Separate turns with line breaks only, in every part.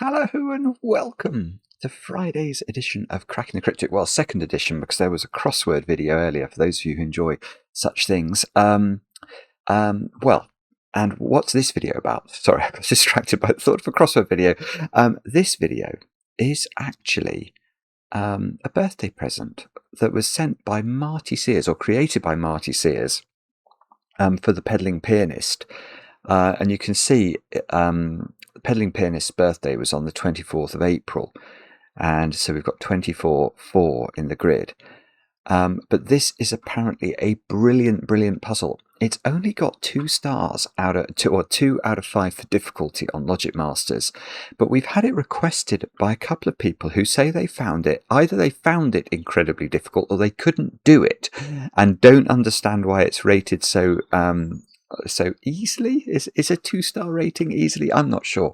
Hello and welcome to Friday's edition of Cracking the Cryptic. Well, second edition, because there was a crossword video earlier for those of you who enjoy such things. And what's this video about? Sorry, I got distracted by the thought of a crossword video. This video is actually a birthday present that was sent by Marty Sears, or created by Marty Sears, for the Pedaling Pianist. And you can see the Pedaling Pianist's birthday was on the 24th of April. And so we've got 24-4 in the grid. But this is apparently a brilliant puzzle. It's only got 2 stars out of 2 out of 5 for difficulty on Logic Masters. But we've had it requested by a couple of people who say they found it. Either they found it incredibly difficult or they couldn't do it and don't understand why it's rated so easily. Is a 2-star rating easily? I'm not sure.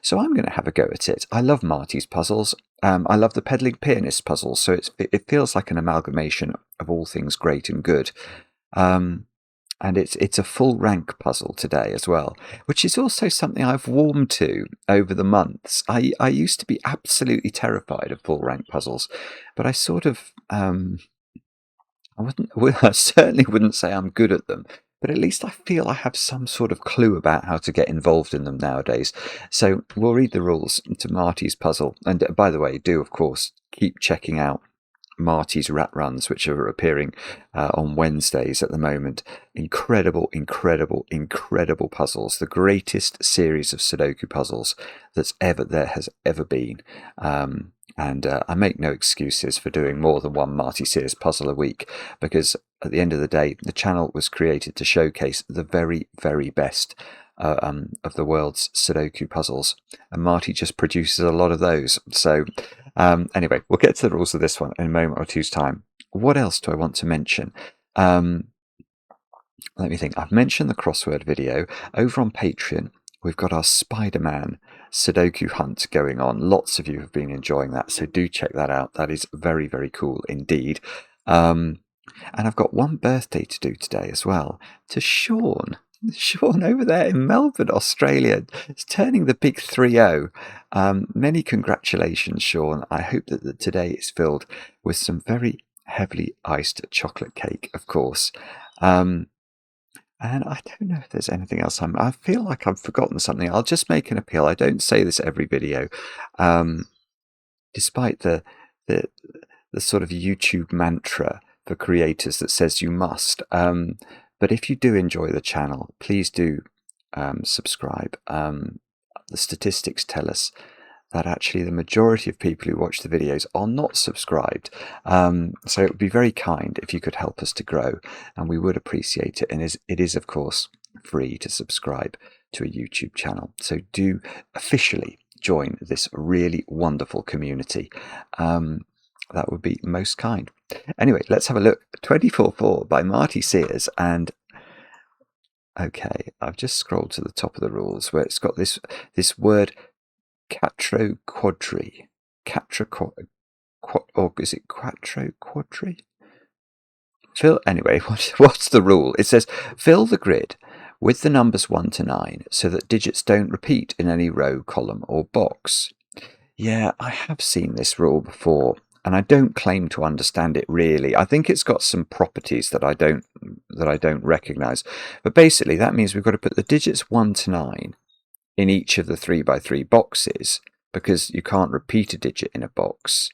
So I'm going to have a go at it. I love Marty's puzzles. I love the Pedaling Pianist puzzles. So it feels like an amalgamation of all things great and good. And it's a full rank puzzle today as well, which is also something I've warmed to over the months. I used to be absolutely terrified of full rank puzzles, but I sort of I certainly wouldn't say I'm good at them. But at least I feel I have some sort of clue about how to get involved in them nowadays. So we'll read the rules to Marty's puzzle. And by the way, do, of course, keep checking out Marty's rat runs, which are appearing on Wednesdays at the moment. Incredible puzzles. The greatest series of Sudoku puzzles there has ever been. And I make no excuses for doing more than one Marty Sears puzzle a week, because at the end of the day, the channel was created to showcase the very best of the world's Sudoku puzzles, and Marty just produces a lot of those. So anyway, we'll get to the rules of this one in a moment or two's time. What else do I want to mention? Let me think. I've mentioned the crossword video. Over on Patreon, we've got our Spiderman Sudoku hunt going on. Lots of you have been enjoying that, so do check that out. That is very cool indeed. And I've got one birthday to do today as well, to Sean over there in Melbourne, Australia. It's turning the big 3-0. Many congratulations, Sean. I hope that today is filled with some very heavily iced chocolate cake, of course. And I don't know if there's anything else. I feel like I've forgotten something. I'll just make an appeal. I don't say this every video, despite the sort of YouTube mantra for creators that says you must. But if you do enjoy the channel, please do subscribe. The statistics tell us that actually the majority of people who watch the videos are not subscribed. So it would be very kind if you could help us to grow, and we would appreciate it. And it is, of course, free to subscribe to a YouTube channel. So do officially join this really wonderful community. That would be most kind. Anyway, let's have a look. 24-4 by Marty Sears. And okay, I've just scrolled to the top of the rules where it's got this word quattro quadri. Or is it quattro quadri? Anyway, what's the rule? It says fill the grid with the numbers 1 to 9 so that digits don't repeat in any row, column or box. Yeah, I have seen this rule before, and I don't claim to understand it really. I think it's got some properties that I don't recognize. But basically that means we've got to put the digits 1 to 9 in each of the 3x3 boxes, because you can't repeat a digit in a box.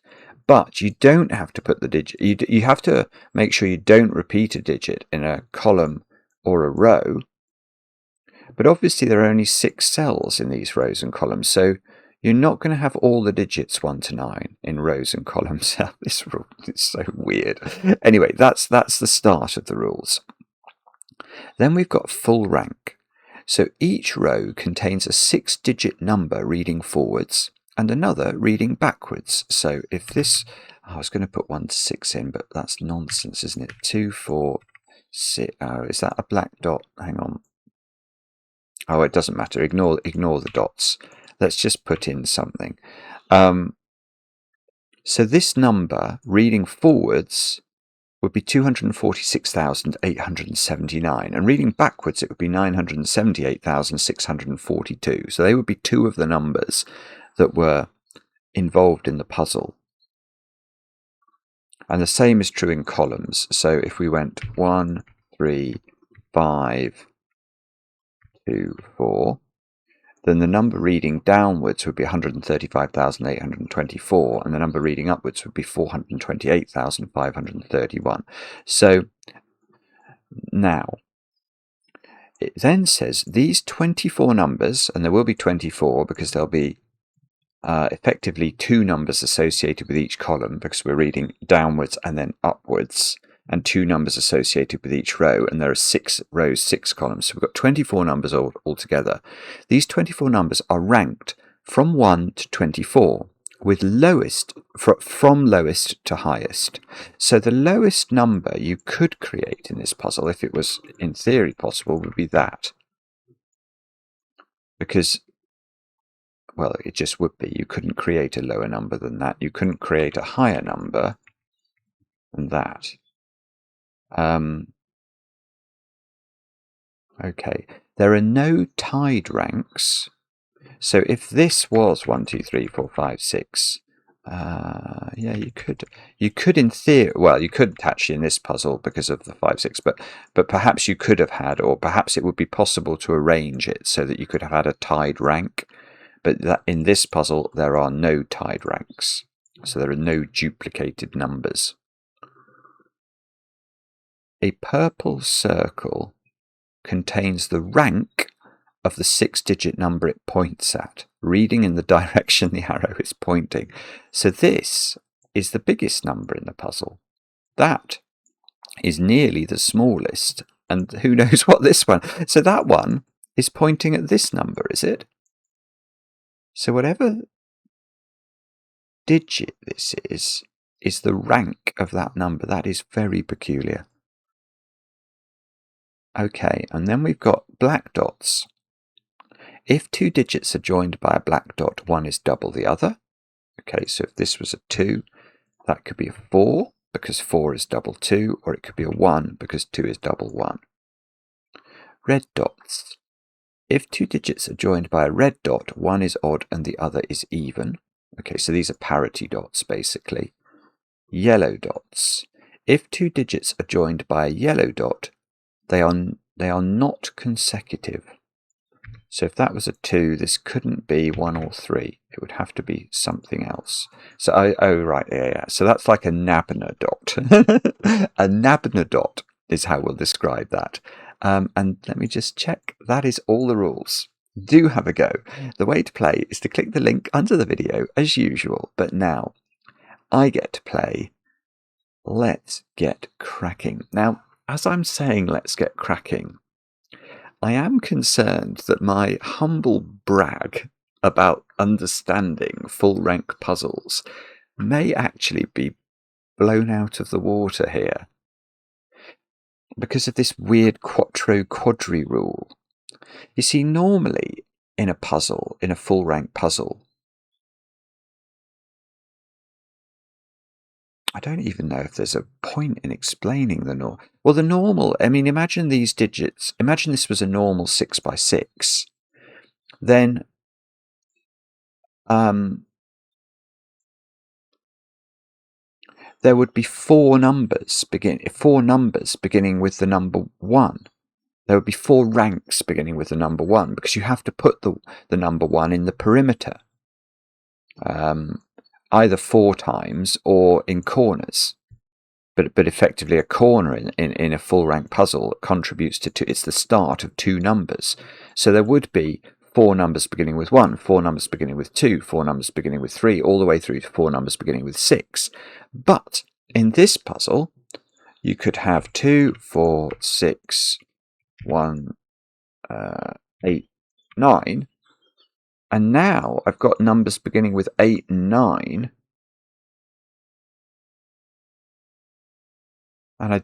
But you don't have to put the digit, you have to make sure you don't repeat a digit in a column or a row. But obviously there are only 6 cells in these rows and columns, so you're not going to have all the digits 1 to 9 in rows and columns. This rule is so weird. Anyway, that's the start of the rules. Then we've got full rank. So each row contains a 6-digit number reading forwards and another reading backwards. So if this, I was going to put 1 to 6 in, but that's nonsense, isn't it? 2, 4, 6. Oh, is that a black dot? Hang on. Oh, it doesn't matter. Ignore the dots. Let's just put in something. So this number reading forwards would be 246,879. And reading backwards, it would be 978,642. So they would be two of the numbers that were involved in the puzzle. And the same is true in columns. So if we went 1, 3, 5, 2, 4, then the number reading downwards would be 135,824, and the number reading upwards would be 428,531. So now, it then says these 24 numbers, and there will be 24 because there'll be effectively two numbers associated with each column because we're reading downwards and then upwards, and two numbers associated with each row, and there are 6 rows, 6 columns. So we've got 24 numbers altogether. These 24 numbers are ranked from 1 to 24, with lowest from lowest to highest. So the lowest number you could create in this puzzle, if it was in theory possible, would be that. Because, well, it just would be. You couldn't create a lower number than that. You couldn't create a higher number than that. Okay, there are no tied ranks. So if this was 1, 2, 3, 4, 5, 6, yeah, you could in theory, well, you couldn't actually in this puzzle because of the 5, 6, but perhaps you could have had, or perhaps it would be possible to arrange it so that you could have had a tied rank. But that in this puzzle, there are no tied ranks. So there are no duplicated numbers. A purple circle contains the rank of the 6-digit number it points at, reading in the direction the arrow is pointing. So this is the biggest number in the puzzle. That is nearly the smallest, and who knows what this one. So that one is pointing at this number, is it? So whatever digit this is the rank of that number. That is very peculiar. Okay, and then we've got black dots. If two digits are joined by a black dot, one is double the other. Okay, so if this was a 2, that could be a 4, because 4 is double 2, or it could be a 1, because 2 is double 1. Red dots. If two digits are joined by a red dot, one is odd and the other is even. Okay, so these are parity dots, basically. Yellow dots. If two digits are joined by a yellow dot, they are not consecutive. So if that was a 2, this couldn't be 1 or 3. It would have to be something else. So, oh right, yeah. So that's like a Nabner dot. A Nabner dot is how we'll describe that. And let me just check. That is all the rules. Do have a go. The way to play is to click the link under the video as usual. But now I get to play Let's Get Cracking. Now, as I'm saying let's get cracking, I am concerned that my humble brag about understanding full rank puzzles may actually be blown out of the water here because of this weird quattro quadri rule. You see, normally in a puzzle, in a full rank puzzle, I don't even know if there's a point in explaining the normal. Well, the normal, I mean, imagine these digits. Imagine this was a normal 6x6. Then there would be four numbers beginning with the number 1. There would be 4 ranks beginning with the number 1 because you have to put the number 1 in the perimeter. Either 4 times or in corners, but effectively a corner in a full rank puzzle contributes to 2. It's the start of 2 numbers, so there would be 4 numbers beginning with 1, 4 numbers beginning with 2, 4 numbers beginning with 3, all the way through to 4 numbers beginning with 6. But in this puzzle, you could have 2, 4, 6, 1, 8, 9. And now I've got numbers beginning with 8 and 9. And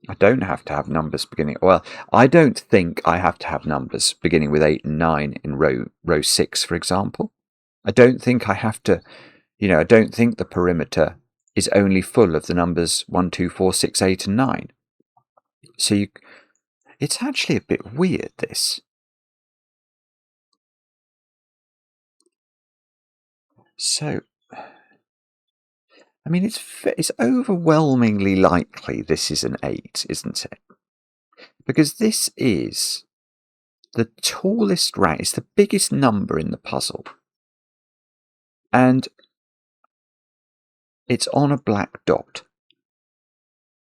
I don't have to have numbers beginning... Well, I don't think I have to have numbers beginning with 8 and 9 in row 6, for example. I don't think I have to... I don't think the perimeter is only full of the numbers 1, 2, 4, 6, 8 and 9. So it's actually a bit weird, this. So, I mean, it's overwhelmingly likely this is an 8, isn't it? Because this is the tallest rank, it's the biggest number in the puzzle. And it's on a black dot.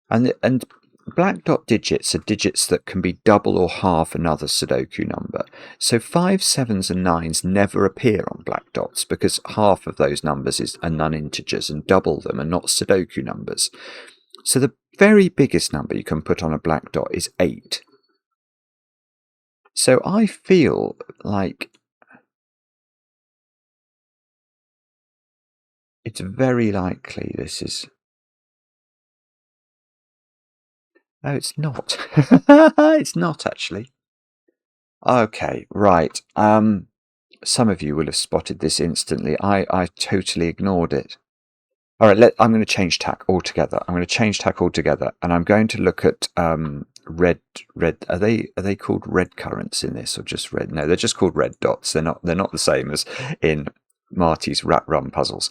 And black dot digits are digits that can be double or half another Sudoku number. So 5s, 7s and 9s never appear on black dots because half of those numbers are non-integers and double them are not Sudoku numbers. So the very biggest number you can put on a black dot is 8. So I feel like it's very likely this is... No, it's not. It's not, actually. Okay, right. Some of you will have spotted this instantly. I totally ignored it. All right, I'm going to change tack altogether. And I'm going to look at red. Are they called red currants in this, or just red? No, they're just called red dots. They're not the same as in Marty's Rat Run puzzles.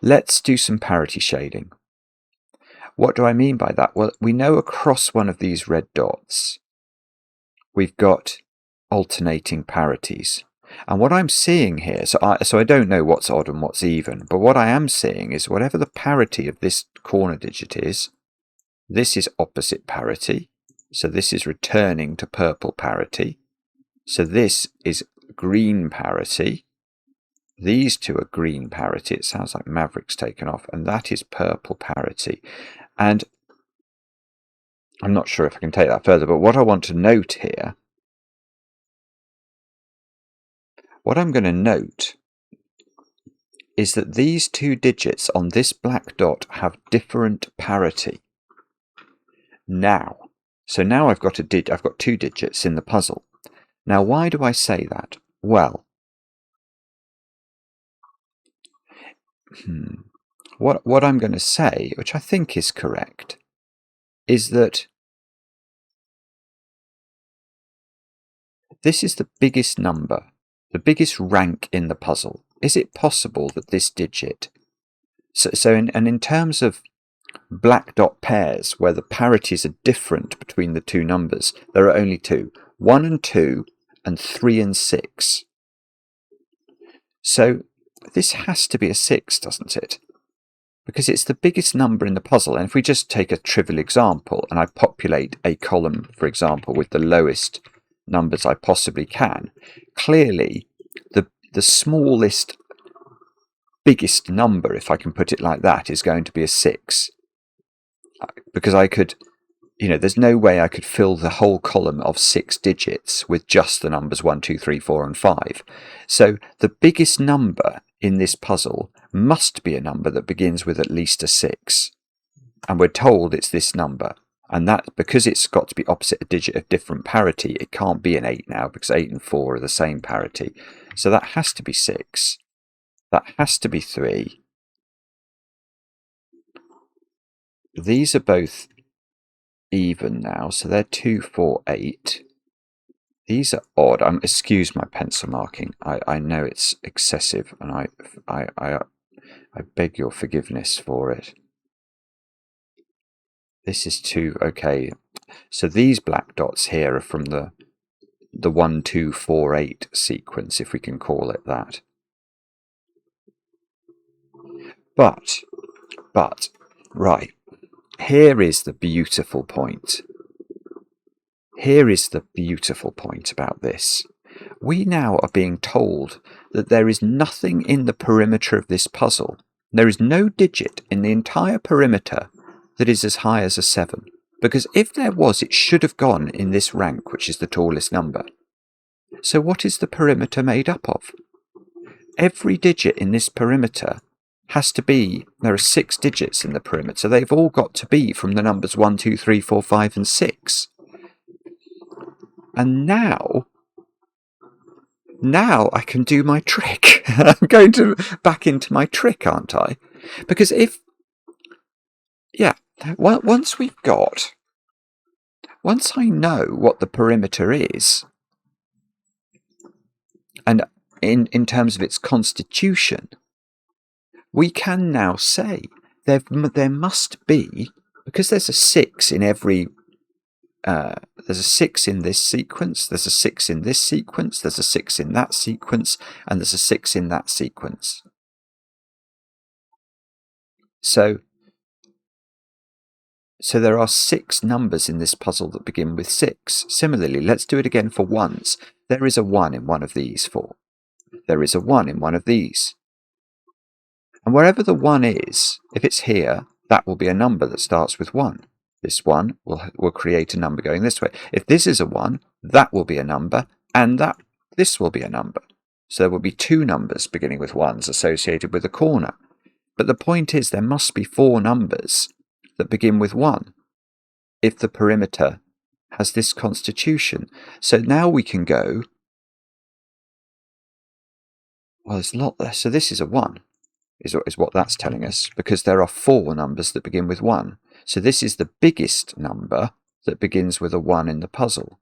Let's do some parity shading. What do I mean by that? Well, we know across one of these red dots, we've got alternating parities. And what I'm seeing here, so I don't know what's odd and what's even, but what I am seeing is whatever the parity of this corner digit is, this is opposite parity. So this is returning to purple parity. So this is green parity. These two are green parity. It sounds like Maverick's taken off. And that is purple parity. And I'm not sure if I can take that further, but what I want to note here, what I'm going to note is that these two digits on this black dot have different parity. Now, so now I've got two digits in the puzzle. Now, why do I say that? Well, what I'm going to say, which I think is correct, is that this is the biggest number, the biggest rank in the puzzle. Is it possible that this digit... in terms of black dot pairs, where the parities are different between the two numbers, there are only two. 1 and 2 and 3 and 6. So this has to be a 6, doesn't it? Because it's the biggest number in the puzzle. And if we just take a trivial example and I populate a column, for example, with the lowest numbers I possibly can, clearly the smallest, biggest number, if I can put it like that, is going to be a 6. Because I could, there's no way I could fill the whole column of 6 digits with just the numbers 1, 2, 3, 4 and 5. So the biggest number in this puzzle must be a number that begins with at least a 6. And we're told it's this number. And that, because it's got to be opposite a digit of different parity, it can't be an 8 now, because 8 and 4 are the same parity. So that has to be 6. That has to be 3. These are both even now, so they're 2, 4, 8. These are odd. Excuse my pencil marking. I know it's excessive, and I beg your forgiveness for it. This is 2. Okay, so these black dots here are from the 1, 2, 4, 8 sequence, if we can call it that. But right, here is the beautiful point. Here is the beautiful point about this. We now are being told that there is nothing in the perimeter of this puzzle. There is no digit in the entire perimeter that is as high as a 7. Because if there was, it should have gone in this rank, which is the tallest number. So what is the perimeter made up of? Every digit in this perimeter has to be... There are 6 digits in the perimeter. They've all got to be from the numbers 1, 2, 3, 4, 5 and 6. And now I can do my trick. I'm going back into my trick, aren't I? Because once I know what the perimeter is, and in terms of its constitution, we can now say there must be, because there's a 6 in every, there's a 6 in this sequence, there's a 6 in this sequence, there's a 6 in that sequence, and there's a 6 in that sequence. So there are 6 numbers in this puzzle that begin with 6. Similarly, let's do it again for ones. There is a 1 in one of these 4. There is a 1 in one of these. And wherever the 1 is, if it's here, that will be a number that starts with 1. This 1 will create a number going this way. If this is a 1, that will be a number, and this will be a number. So there will be 2 numbers beginning with 1s associated with a corner. But the point is there must be 4 numbers that begin with 1 if the perimeter has this constitution. So now we can go, well, there's a lot there. So this is a 1, is what that's telling us, because there are 4 numbers that begin with 1. So this is the biggest number that begins with a 1 in the puzzle.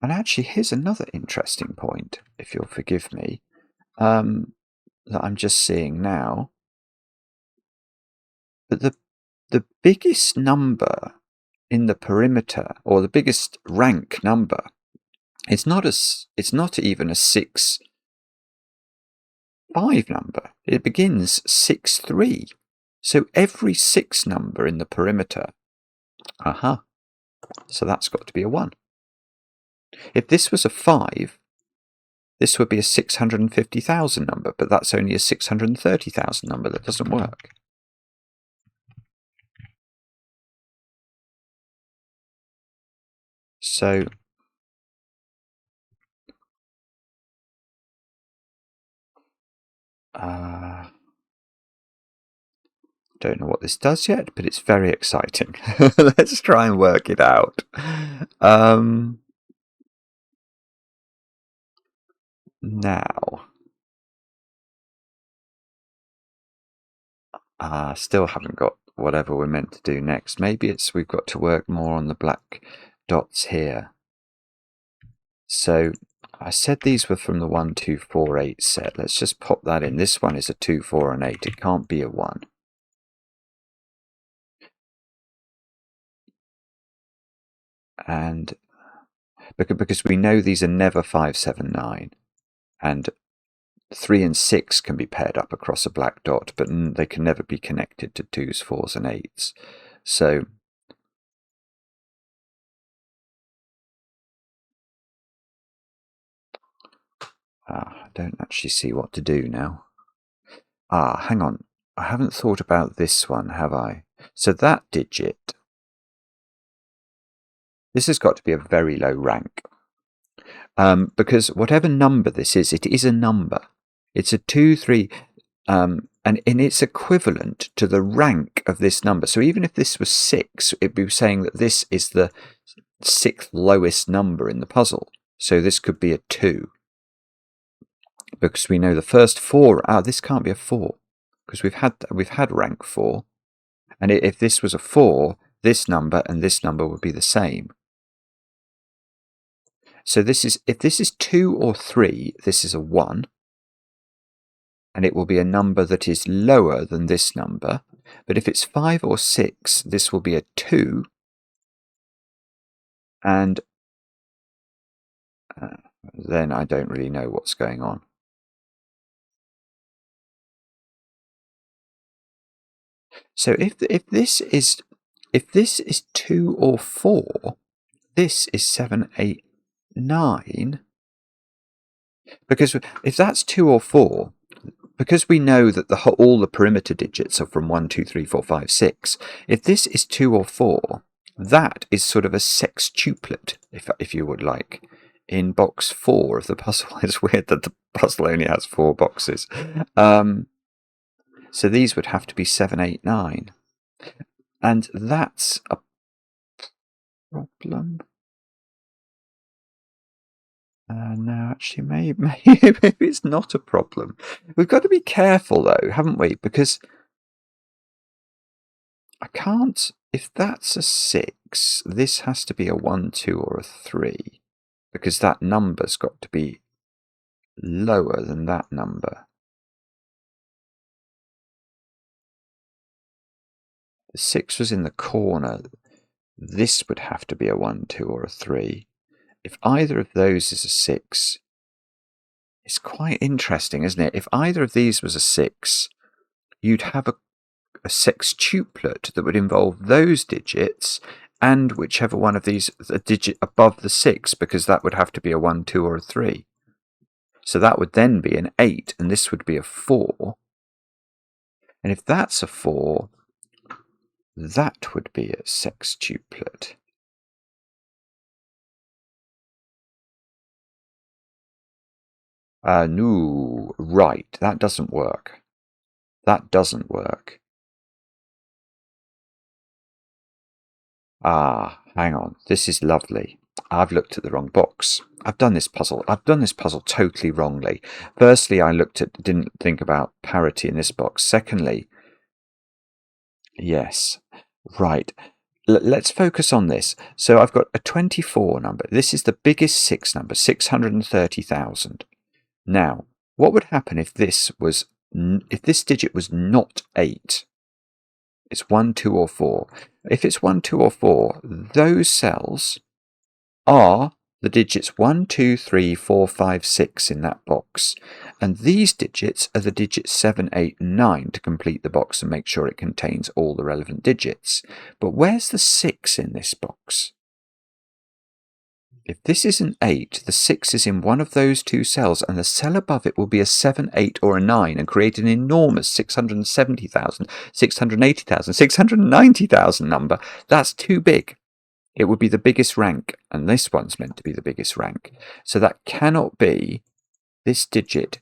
And actually, here's another interesting point, if you'll forgive me, that I'm just seeing now. But the biggest number in the perimeter, or the biggest rank number, it's not even a 6 5 number. It begins 6 3. So every 6 number in the perimeter, so that's got to be a 1. If this was a 5, this would be a 650,000 number, but that's only a 630,000 number. That doesn't work. So don't know what this does yet, but it's very exciting. Let's try and work it out. Now, still haven't got whatever we're meant to do next. Maybe we've got to work more on the black dots here. So I said these were from the 1, 2, 4, 8 set. Let's just pop that in. This one is a 2, 4, and 8. It can't be a 1. And because we know these are never 5, 7, 9. And 3 and 6 can be paired up across a black dot, but they can never be connected to 2s, 4s, and 8s. So I don't actually see what to do now. Hang on. I haven't thought about this one, have I? So that digit, this has got to be a very low rank. Because whatever number this is, it is a number. It's a 2, 3, and it's equivalent to the rank of this number. So even if this was 6, it'd be saying that this is the 6th lowest number in the puzzle. So this could be a 2. Because we know the first 4, this can't be a 4, because we've had rank 4. And if this was a 4, this number and this number would be the same. So if this is 2 or 3, this is a 1. And it will be a number that is lower than this number. But if it's 5 or 6, this will be a 2. And then I don't really know what's going on. So if this is 2 or 4, this is 7, 8, 9. Because if that's 2 or 4, because we know that all the perimeter digits are from 1, 2, 3, 4, 5, 6, if this is 2 or 4, that is sort of a sextuplet, if you would like, in box 4 of the puzzle. It's weird that the puzzle only has 4 boxes. So these would have to be 7, 8, 9. And that's a problem. No, actually, maybe it's not a problem. We've got to be careful, though, haven't we? Because I can't... If that's a 6, this has to be a 1, 2, or a 3. Because that number's got to be lower than that number. The 6 was in the corner. This would have to be a 1, 2, or a 3. If either of those is a 6, it's quite interesting, isn't it? If either of these was a 6, you'd have a sextuplet that would involve those digits and whichever one of these, a digit above the 6, because that would have to be a 1, 2, or a 3. So that would then be an 8, and this would be a 4. And if that's a 4, that would be a sextuplet. No, right, that doesn't work. That doesn't work. Ah, hang on, this is lovely. I've looked at the wrong box. I've done this puzzle totally wrongly. Firstly, I didn't think about parity in this box. Secondly, yes, right. Let's focus on this. So I've got a 24 number. This is the biggest 6 number, 630,000. Now, what would happen if this digit was not 8? It's 1, 2, or 4. If it's 1, 2, or 4, those cells are the digits 1, 2, 3, 4, 5, 6 in that box. And these digits are the digits 7, 8, and 9 to complete the box and make sure it contains all the relevant digits. But where's the 6 in this box? If this is an 8, the 6 is in one of those two cells, and the cell above it will be a 7, 8, or a 9 and create an enormous 670,000, 680,000, 690,000 number. That's too big. It would be the biggest rank, and this one's meant to be the biggest rank. So that cannot be, this digit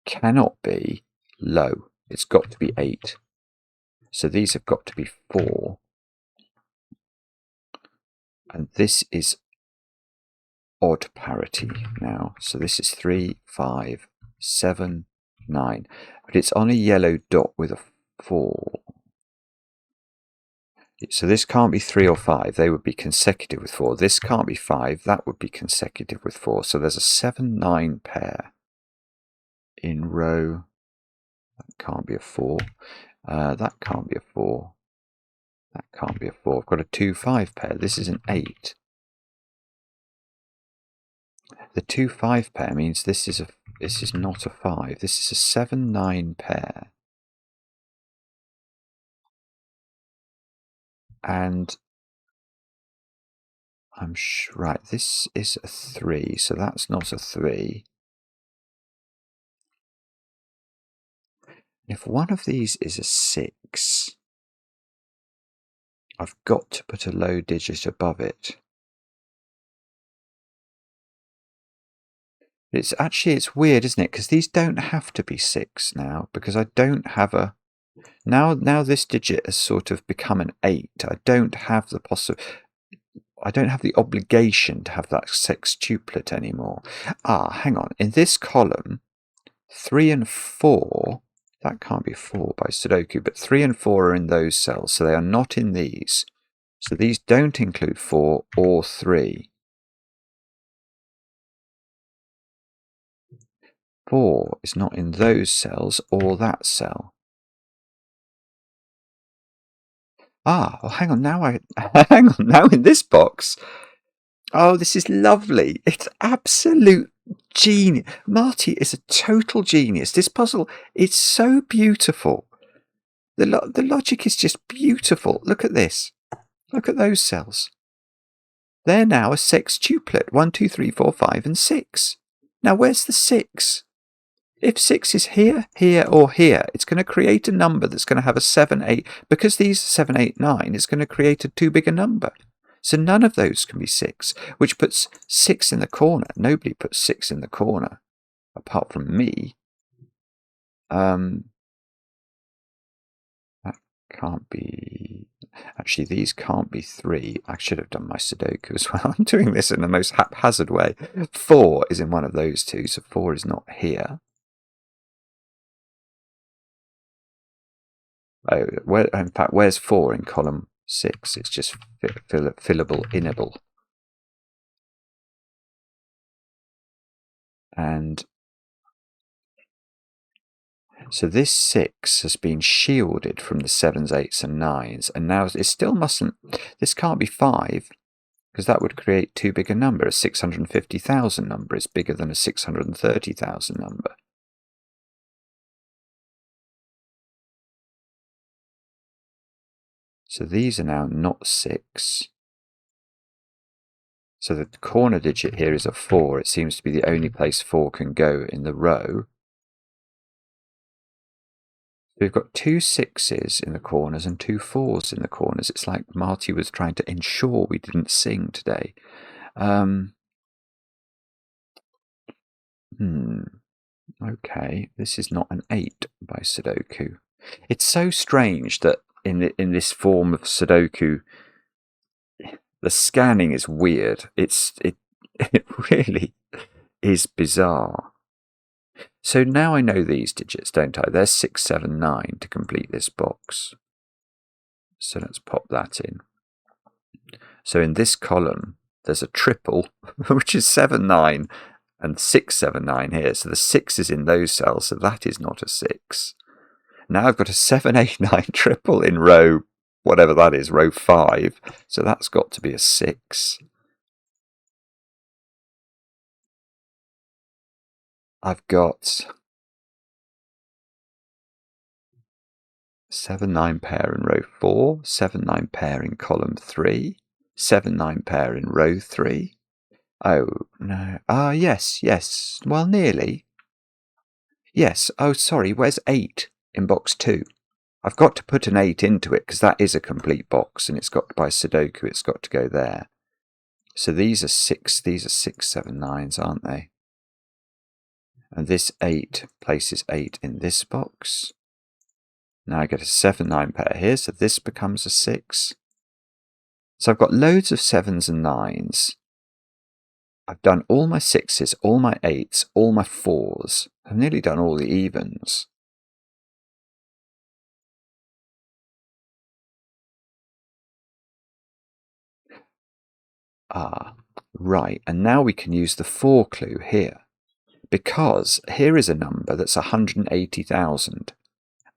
cannot be low. It's got to be 8. So these have got to be 4. And this is odd parity now. So this is 3, 5, 7, 9. But it's on a yellow dot with a 4. So this can't be 3 or 5. They would be consecutive with 4. This can't be 5. That would be consecutive with 4. So there's a 7, 9 pair in row. That can't be a 4. That can't be a 4. That can't be a 4. I've got a 2, 5 pair. This is an 8. The 2, 5 pair means this is not a 5. This is a 7, 9 pair. And I'm sure, right, this is a 3, so that's not a 3. If one of these is a 6, I've got to put a low digit above it. It's weird, isn't it? Because these don't have to be 6 now, because I don't have a... Now this digit has sort of become an 8. I don't have the obligation to have that sextuplet anymore. Hang on. In this column, 3 and 4, that can't be 4 by Sudoku, but 3 and 4 are in those cells, so they are not in these. So these don't include 4 or 3. 4 is not in those cells or that cell. Well, hang on. Now in this box. Oh, this is lovely. It's absolute genius. Marty is a total genius. This puzzle is so beautiful. The logic is just beautiful. Look at this. Look at those cells. They're now a sextuplet. 1, 2, 3, 4, 5, and 6. Now, where's the 6? If 6 is here, here, or here, it's going to create a number that's going to have a 7, 8. Because these are 7, 8, 9, it's going to create a too big a number. So none of those can be 6, which puts 6 in the corner. Nobody puts 6 in the corner, apart from me. That can't be... Actually, these can't be 3. I should have done my Sudoku as well. I'm doing this in the most haphazard way. 4 is in one of those two, so 4 is not here. Oh, in fact, where's 4 in column 6? It's just fillable, inable. And so this 6 has been shielded from the 7s, 8s and 9s, and now it still mustn't, this can't be 5, because that would create too big a number. A 650,000 number is bigger than a 630,000 number. So these are now not 6. So the corner digit here is a 4. It seems to be the only place 4 can go in the row. We've got 2 6s in the corners and 2 4s in the corners. It's like Marty was trying to ensure we didn't sing today. Okay, this is not an 8 by Sudoku. It's so strange that in this form of Sudoku, the scanning is weird. It really is bizarre. So now I know these digits, don't I? There's 6, 7, 9 to complete this box. So let's pop that in. So in this column, there's a triple, which is 7, 9, and 6, 7, 9 here. So the 6 is in those cells, so that is not a 6. Now I've got a 7, 8, 9 triple in row, whatever that is, row 5. So that's got to be a 6. I've got 7, 9 pair in row 4, 7, 9 pair in column 3, 7, 9 pair in row 3. Oh, no. Yes. Well, nearly. Yes. Oh, sorry. Where's 8 in box 2? I've got to put an 8 into it because that is a complete box and it's got, by Sudoku, it's got to go there. So these are 6, 7, 9s, aren't they? And this 8 places 8 in this box. Now I get a 7, 9 pair here, so this becomes a 6. So I've got loads of 7s and 9s. I've done all my 6s, all my 8s, all my 4s. I've nearly done all the evens. Ah, right. And now we can use the 4 clue here. Because here is a number that's 180,000.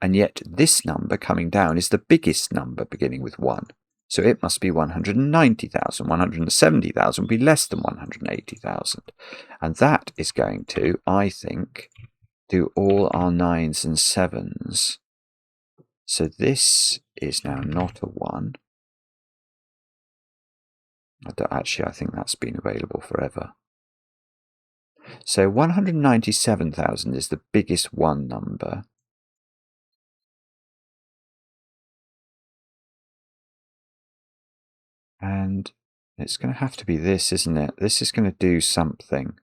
And yet this number coming down is the biggest number beginning with 1. So it must be 190,000. 170,000 would be less than 180,000. And that is going to, I think, do all our 9s and 7s. So this is now not a 1. Actually, I think that's been available forever. So 197,000 is the biggest 1 number. And it's going to have to be this, isn't it? This is going to do something.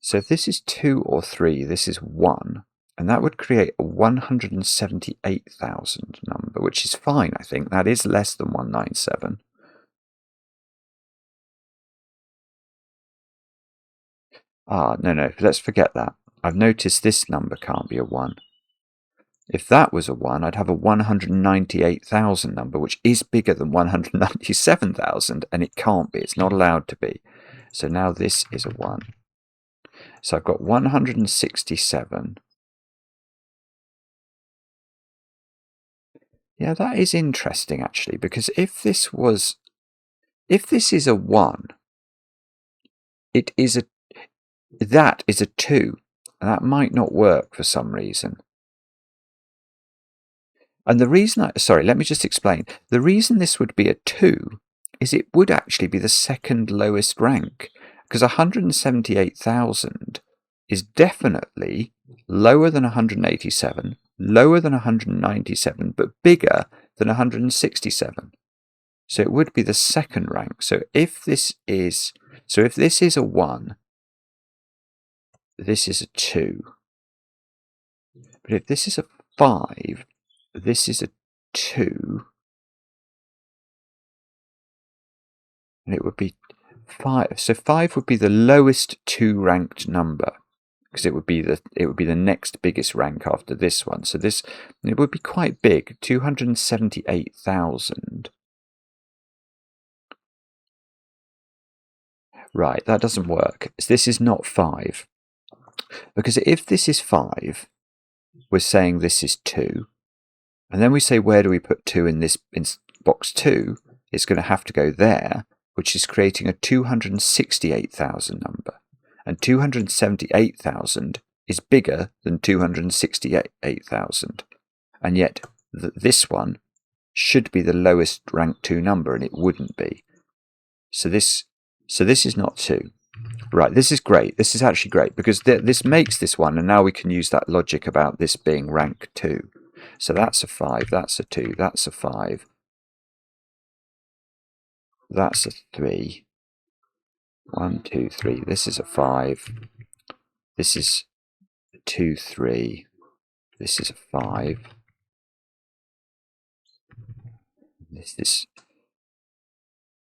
So if this is 2 or 3, this is 1. And that would create a 178,000 number, which is fine, I think. That is less than 197. No, let's forget that. I've noticed this number can't be a 1. If that was a 1, I'd have a 198,000 number, which is bigger than 197,000, and it can't be. It's not allowed to be. So now this is a 1. So I've got 167. Yeah, that is interesting, actually, because if this is a 1, that is a 2, and that might not work for some reason. And the reason let me just explain. The reason this would be a 2 is it would actually be the second lowest rank, because 178,000 is definitely lower than 187, lower than 197, but bigger than 167. So it would be the second rank. So if this is a 1, this is a 2. But if this is a 5, this is a 2. and it would be 5. So 5 would be the lowest 2-ranked number, because it would be the next biggest rank after this one. So it would be quite big, 278,000. Right, that doesn't work. This is not 5. Because if this is 5, we're saying this is 2. And then we say, where do we put 2 in box 2? It's going to have to go there, which is creating a 268,000 number. And 278,000 is bigger than 268,000. And yet this one should be the lowest rank 2 number, and it wouldn't be. So this is not 2. Right, this is great. This is actually great, because this makes this one, and now we can use that logic about this being rank 2. So that's a 5, that's a 2, that's a 5. That's a 3. 1, 2, 3. This is a 5. This is a 2, 3. This is a 5. This is...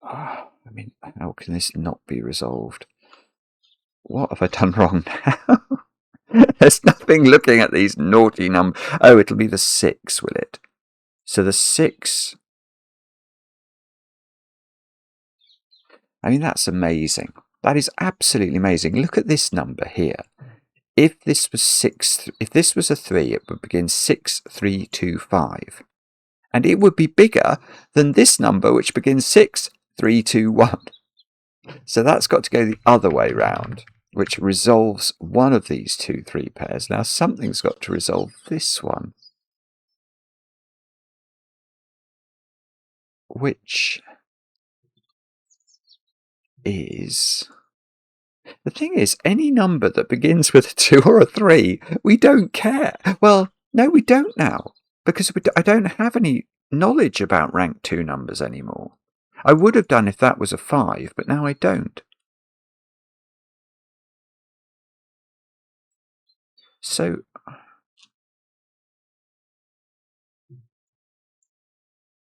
I mean, how can this not be resolved? What have I done wrong now? There's nothing looking at these naughty numbers. Oh, it'll be the 6, will it? So the 6... I mean, that's amazing. That is absolutely amazing. Look at this number here. If this was a 3, it would begin 6, 3, 2, 5. And it would be bigger than this number, which begins 6, 3, 2, 1. So that's got to go the other way round, which resolves one of these 2, 3 pairs. Now something's got to resolve this one, which is... The thing is, any number that begins with a 2 or a 3, we don't care. Well, no, we don't now, because I don't have any knowledge about rank 2 numbers anymore. I would have done if that was a 5, but now I don't. So...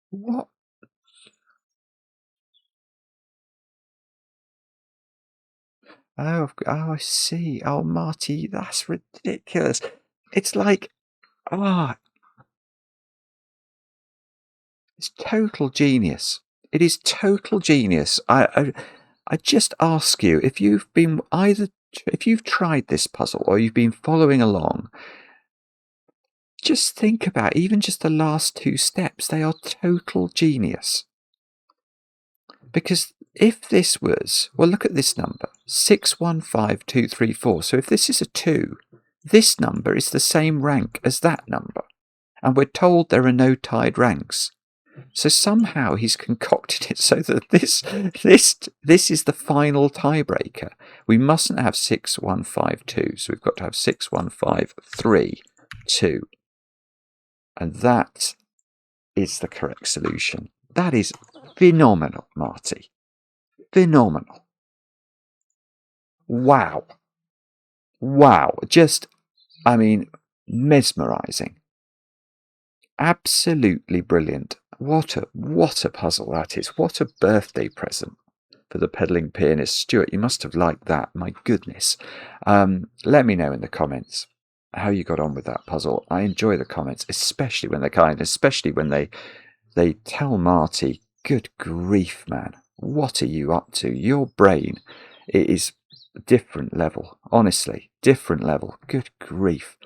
what? Oh, I see. Oh, Marty, that's ridiculous. It's like, it's total genius. It is total genius. I just ask you, if you've tried this puzzle or you've been following along, just think about even just the last 2 steps. They are total genius. Because if this was, well, look at this number, 6, 1, 5, 2, 3, 4. So if this is a 2, this number is the same rank as that number. And we're told there are no tied ranks. So somehow he's concocted it so that this is the final tiebreaker. We mustn't have 6, 1, 5, 2. So we've got to have 6, 1, 5, 3, 2. And that is the correct solution. That is phenomenal, Marty. Phenomenal. Wow. Wow. Just, I mean, mesmerising. Absolutely brilliant. What a puzzle that is. What a birthday present for the Pedaling Pianist. Stuart, you must have liked that. My goodness. Let me know in the comments how you got on with that puzzle. I enjoy the comments, especially when they're kind, especially when they tell Marty, good grief, man, what are you up to? Your brain, it is a different level. Honestly, different level. Good grief.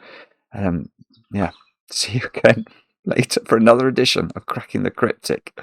Yeah, see you again later for another edition of Cracking the Cryptic.